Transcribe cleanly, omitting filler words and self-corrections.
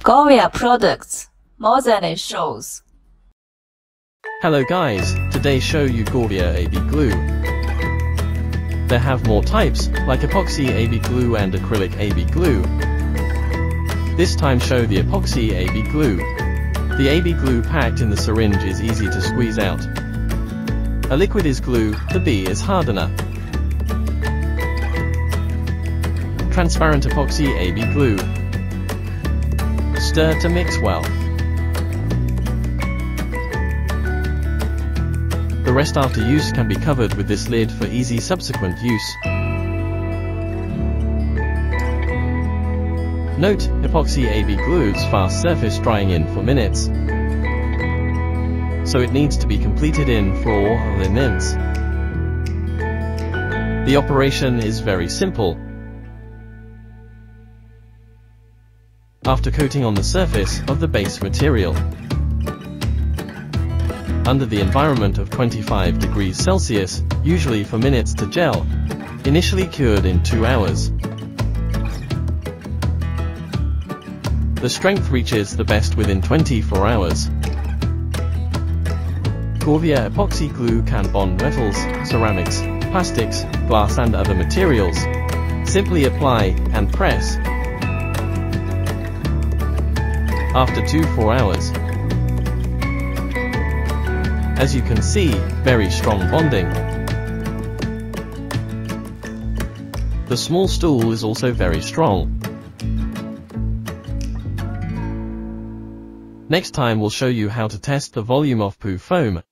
GORVIA products, more than it shows. Hello guys, today show you GORVIA AB glue. They have more types, like Epoxy AB glue and Acrylic AB glue. This time show the Epoxy AB glue. The AB glue packed in the syringe is easy to squeeze out. A liquid is glue, the B is hardener. Transparent Epoxy AB glue. Stir to mix well. The rest after use can be covered with this lid for easy subsequent use. Note, Epoxy AB glues fast surface drying in 4 minutes. So it needs to be completed in 4 minutes. The operation is very simple. After coating on the surface of the base material, under the environment of 25 degrees Celsius, usually for minutes to gel, initially cured in 2 hours. The strength reaches the best within 24 hours. GORVIA epoxy glue can bond metals, ceramics, plastics, glass and other materials. Simply apply and press. After 2-4 hours. As you can see, very strong bonding. The small stool is also very strong. Next time we'll show you how to test the volume of poo foam.